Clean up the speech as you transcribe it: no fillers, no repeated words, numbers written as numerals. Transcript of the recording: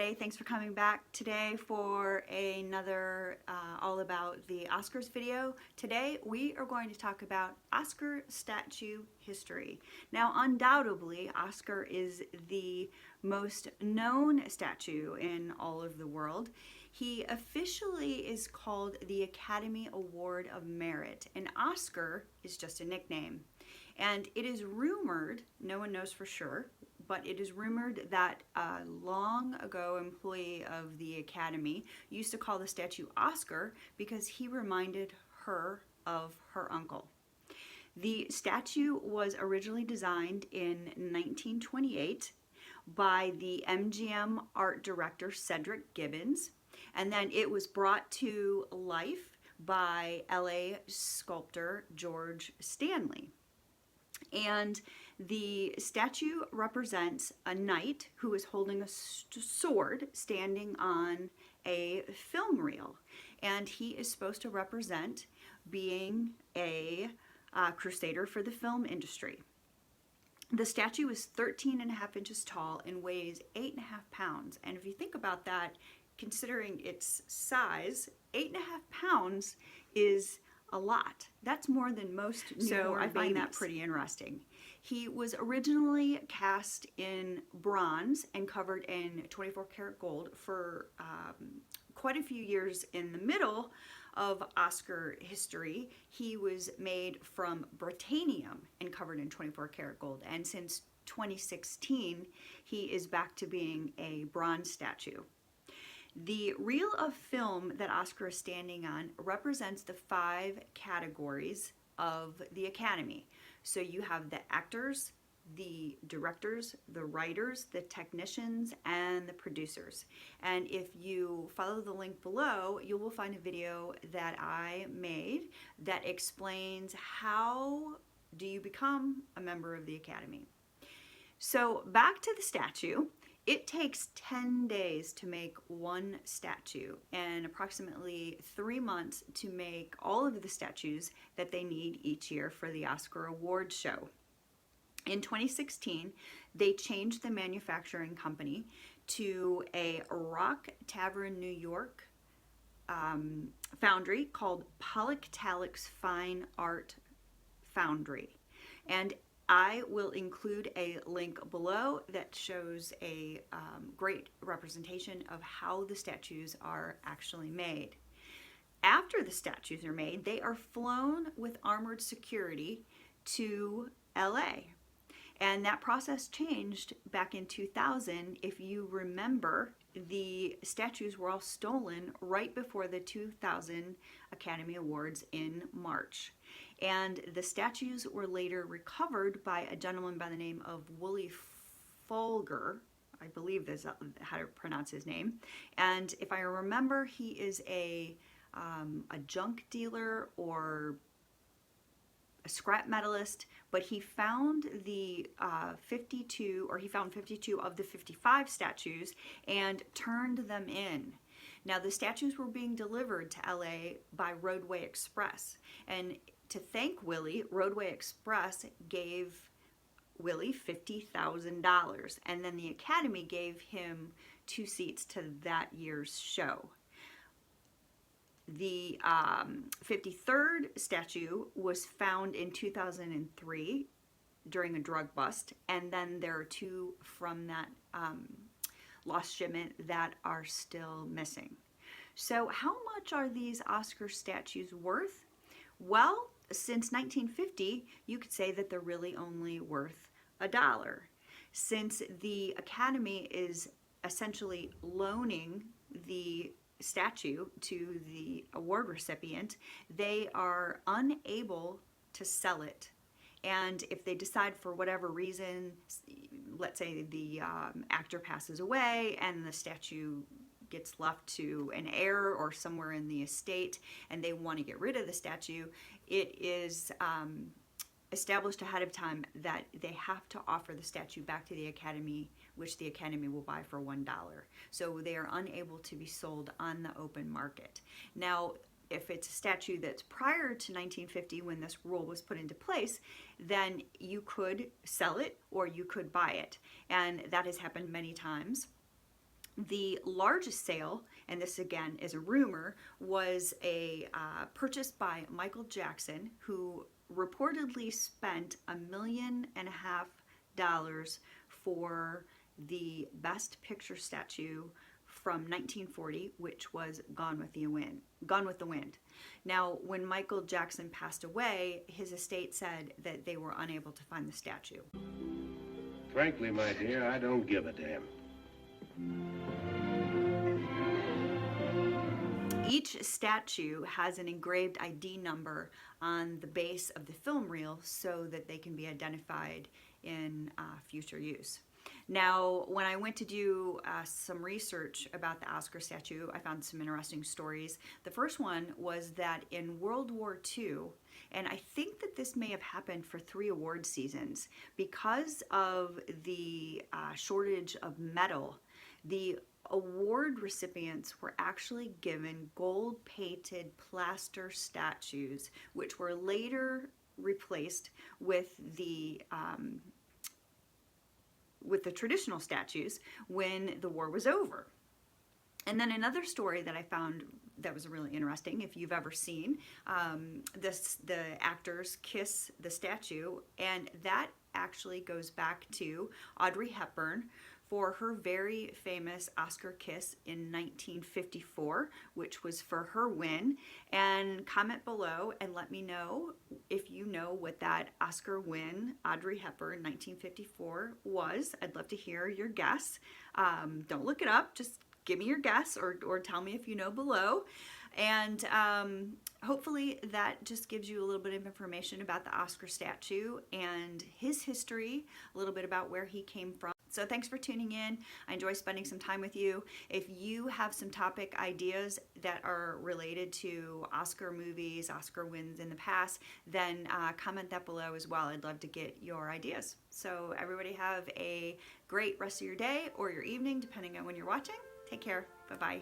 Hey, thanks for coming back today for another all about the Oscars video. Today we are going to talk about Oscar statue history. Now, undoubtedly, Oscar is the most known statue in all of the world. He officially is called the Academy Award of Merit, and Oscar is just a nickname. And it is rumored, no one knows for sure, but it is rumored that a long ago employee of the Academy used to call the statue Oscar because he reminded her of her uncle. The statue was originally designed in 1928 by the MGM art director Cedric Gibbons, and then it was brought to life by LA sculptor George Stanley. And the statue represents a knight who is holding a sword standing on a film reel. And he is supposed to represent being a crusader for the film industry. The statue is 13.5 inches tall and weighs 8.5 pounds. And if you think about that, considering its size, 8.5 pounds is a lot. That's more than most newborn babies. I find that pretty interesting. He was originally cast in bronze and covered in 24 karat gold for quite a few years. In the middle of Oscar history, he was made from Britannium and covered in 24 karat gold. And since 2016, he is back to being a bronze statue. The reel of film that Oscar is standing on represents the 5 categories of the Academy. So you have the actors, the directors, the writers, the technicians, and the producers. And if you follow the link below, you will find a video that I made that explains how do you become a member of the Academy. So back to the statue. It takes 10 days to make one statue and approximately 3 months to make all of the statues that they need each year for the Oscar Awards show. In 2016, they changed the manufacturing company to a Rock Tavern, New York foundry called Polyctalics Fine Art Foundry. And I will include a link below that shows a great representation of how the statues are actually made. After the statues are made, they are flown with armored security to LA. And that process changed back in 2000. If you remember, the statues were all stolen right before the 2000 Academy Awards in March. And the statues were later recovered by a gentleman by the name of Willie Folger. I believe that's how to pronounce his name. And if I remember, he is a junk dealer or a scrap metalist, but he found the 52 of the 55 statues and turned them in. Now, the statues were being delivered to LA by Roadway Express, and to thank Willie, Roadway Express gave Willie $50,000, and then the Academy gave him 2 seats to that year's show. The 53rd statue was found in 2003 during a drug bust, and then there are 2 from that lost shipment that are still missing. So how much are these Oscar statues worth? Well, since 1950, you could say that they're really only worth $1. Since the Academy is essentially loaning the statue to the award recipient, they are unable to sell it. And if they decide for whatever reason, let's say the actor passes away and the statue gets left to an heir or somewhere in the estate and they want to get rid of the statue, it is established ahead of time that they have to offer the statue back to the Academy, which the Academy will buy for $1. So they are unable to be sold on the open market. Now, if it's a statue that's prior to 1950 when this rule was put into place, then you could sell it or you could buy it. And that has happened many times. The largest sale, and this again is a rumor, was a purchase by Michael Jackson, who reportedly spent $1.5 million for the Best Picture statue from 1940, which was Gone with the Wind. Gone with the Wind. Now, when Michael Jackson passed away, his estate said that they were unable to find the statue. Frankly, my dear, I don't give a damn. Each statue has an engraved ID number on the base of the film reel so that they can be identified in future use. Now, when I went to do some research about the Oscar statue, I found some interesting stories. The first one was that in World War II, and I think that this may have happened for 3 award seasons, because of the shortage of metal, the award recipients were actually given gold-painted plaster statues, which were later replaced with the traditional statues when the war was over. And then another story that I found that was really interesting, if you've ever seen the actors kiss the statue, and that actually goes back to Audrey Hepburn for her very famous Oscar kiss in 1954, which was for her win. And comment below and let me know if you know what that Oscar win, Audrey Hepburn 1954, was. I'd love to hear your guess. Don't look it up, just give me your guess, or tell me if you know below. And hopefully that just gives you a little bit of information about the Oscar statue and his history, a little bit about where he came from. So thanks for tuning in. I enjoy spending some time with you. If you have some topic ideas that are related to Oscar movies, Oscar wins in the past, then comment that below as well. I'd love to get your ideas. So everybody have a great rest of your day or your evening, depending on when you're watching. Take care. Bye-bye.